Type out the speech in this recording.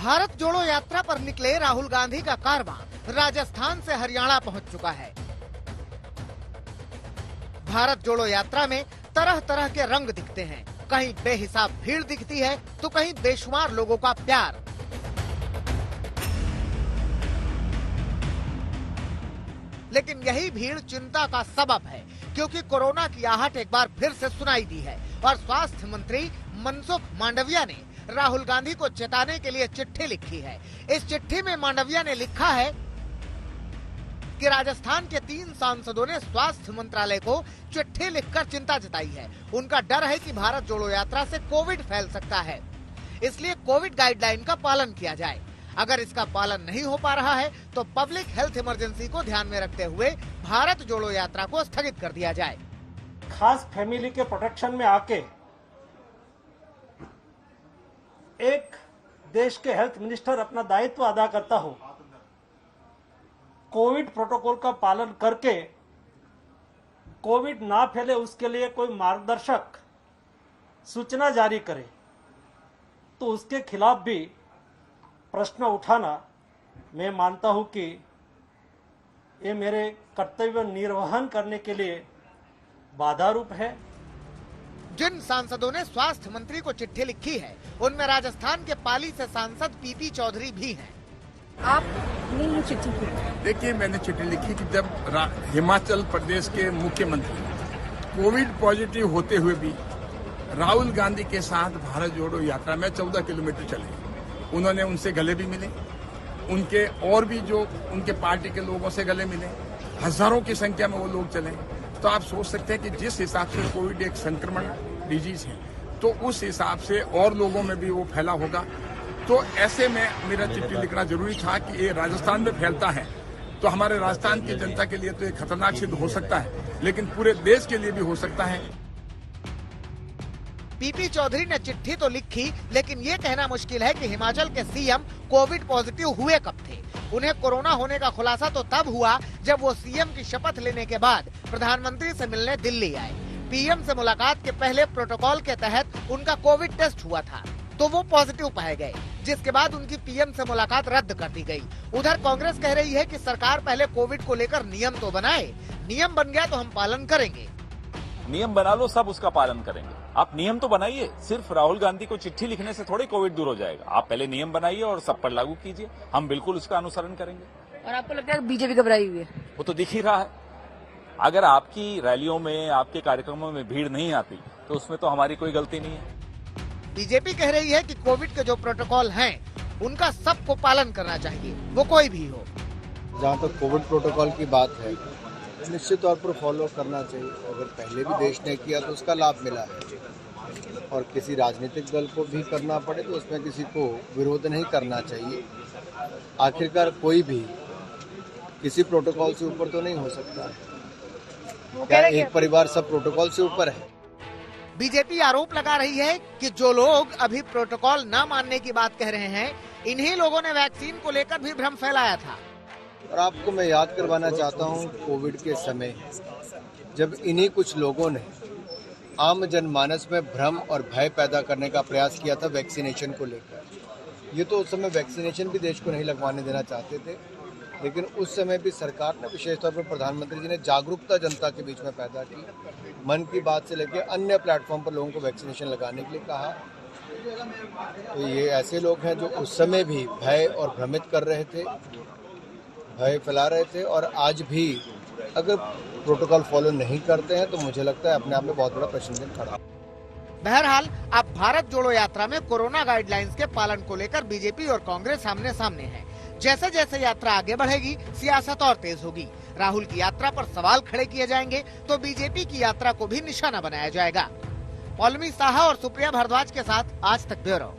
भारत जोड़ो यात्रा पर निकले राहुल गांधी का कारवां राजस्थान से हरियाणा पहुंच चुका है। भारत जोड़ो यात्रा में तरह तरह के रंग दिखते हैं, कहीं बेहिसाब भीड़ दिखती है तो कहीं बेशुमार लोगों का प्यार। लेकिन यही भीड़ चिंता का सबब है, क्योंकि कोरोना की आहट एक बार फिर से सुनाई दी है और स्वास्थ्य मंत्री मनसुख मांडविया ने राहुल गांधी को चेताने के लिए चिट्ठी लिखी है। इस चिट्ठी में मांडविया ने लिखा है कि राजस्थान के 3 सांसदों ने स्वास्थ्य मंत्रालय को चिट्ठी लिखकर चिंता जताई है। उनका डर है कि भारत जोड़ो यात्रा से कोविड फैल सकता है, इसलिए कोविड गाइडलाइन का पालन किया जाए। अगर इसका पालन नहीं हो पा रहा है तो पब्लिक हेल्थ इमरजेंसी को ध्यान में रखते हुए भारत जोड़ो यात्रा को स्थगित कर दिया जाए। खास फैमिली के प्रोटेक्शन में आके एक देश के हेल्थ मिनिस्टर अपना दायित्व अदा करता हो, कोविड प्रोटोकॉल का पालन करके कोविड ना फैले उसके लिए कोई मार्गदर्शक सूचना जारी करे, तो उसके खिलाफ भी प्रश्न उठाना मैं मानता हूं कि ये मेरे कर्तव्य निर्वहन करने के लिए बाधा रूप है। जिन सांसदों ने स्वास्थ्य मंत्री को चिट्ठी लिखी है उनमें राजस्थान के पाली से सांसद पीपी चौधरी भी हैं। आपने ये चिट्ठी की? देखिए, मैंने चिट्ठी लिखी कि जब हिमाचल प्रदेश के मुख्यमंत्री कोविड पॉजिटिव होते हुए भी राहुल गांधी के साथ भारत जोड़ो यात्रा में 14 किलोमीटर चले, उन्होंने उनसे गले भी मिले, उनके और भी जो उनके पार्टी के लोगों से गले मिले, हजारों की संख्या में वो लोग चले। तो आप सोच सकते हैं कि जिस हिसाब से कोविड एक संक्रमण डिजीज है, तो उस हिसाब से और लोगों में भी वो फैला होगा। तो ऐसे में मेरा चिट्ठी लिखना जरूरी था कि ये राजस्थान में फैलता है तो हमारे राजस्थान की जनता के लिए तो ये खतरनाक सिद्ध हो सकता है, लेकिन पूरे देश के लिए भी हो सकता है। पीपी चौधरी ने चिट्ठी तो लिखी, लेकिन ये कहना मुश्किल है कि हिमाचल के सीएम कोविड पॉजिटिव हुए कब थे। उन्हें कोरोना होने का खुलासा तो तब हुआ जब वो सीएम की शपथ लेने के बाद प्रधानमंत्री से मिलने दिल्ली आए। पीएम से मुलाकात के पहले प्रोटोकॉल के तहत उनका कोविड टेस्ट हुआ था, तो वो पॉजिटिव पाए गए, जिसके बाद उनकी पीएम से मुलाकात रद्द कर दी गई। उधर कांग्रेस कह रही है कि सरकार पहले कोविड को लेकर नियम तो बनाए, नियम बन गया तो हम पालन करेंगे। नियम बना लो, सब उसका पालन करेंगे। आप नियम तो बनाइए, सिर्फ राहुल गांधी को चिट्ठी लिखने से थोड़ी कोविड दूर हो जाएगा। आप पहले नियम बनाइए और सब पर लागू कीजिए, हम बिल्कुल उसका अनुसरण करेंगे। और आपको लगता है बीजेपी घबराई हुई है? वो तो दिख ही रहा है। अगर आपकी रैलियों में, आपके कार्यक्रमों में भीड़ नहीं आती तो उसमें तो हमारी कोई गलती नहीं है। बीजेपी कह रही है कि कोविड के जो प्रोटोकॉल हैं, उनका सबको पालन करना चाहिए, वो कोई भी हो। जहाँ तक कोविड प्रोटोकॉल की बात है, निश्चित तौर पर फॉलो करना चाहिए। अगर पहले भी देश ने किया तो उसका लाभ मिला है, और किसी राजनीतिक दल को भी करना पड़े तो उसमें किसी को विरोध नहीं करना चाहिए। आखिरकार कोई भी किसी प्रोटोकॉल से ऊपर तो नहीं हो सकता। क्या एक परिवार सब प्रोटोकॉल से ऊपर है? बीजेपी आरोप लगा रही है कि जो लोग अभी प्रोटोकॉल न मानने की बात कह रहे हैं, इन्हीं लोगों ने वैक्सीन को लेकर भी भ्रम फैलाया था। और आपको मैं याद करवाना चाहता हूं, कोविड के समय जब इन्हीं कुछ लोगों ने आम जनमानस में भ्रम और भय पैदा करने का प्रयास किया था वैक्सीनेशन को लेकर। ये तो उस समय वैक्सीनेशन भी देश को नहीं लगवाने देना चाहते थे, लेकिन उस समय भी सरकार ने, विशेष तौर पर प्रधानमंत्री जी ने जागरूकता जनता के बीच में पैदा की। मन की बात से लेकर अन्य प्लेटफॉर्म पर लोगों को वैक्सीनेशन लगाने के लिए कहा। तो ये ऐसे लोग हैं जो उस समय भी भय और भ्रमित कर रहे थे, भय फैला रहे थे, और आज भी अगर प्रोटोकॉल फॉलो नहीं करते हैं तो मुझे लगता है अपने आप में बहुत बड़ा प्रश्न चिन्ह खड़ा। बहरहाल अब भारत जोड़ो यात्रा में कोरोना गाइडलाइंस के पालन को लेकर बीजेपी और कांग्रेस आमने सामने है। जैसे जैसे यात्रा आगे बढ़ेगी, सियासत और तेज होगी। राहुल की यात्रा पर सवाल खड़े किए जाएंगे तो बीजेपी की यात्रा को भी निशाना बनाया जाएगा। पौलमी साहा और सुप्रिया भारद्वाज के साथ आज तक ब्यूरो।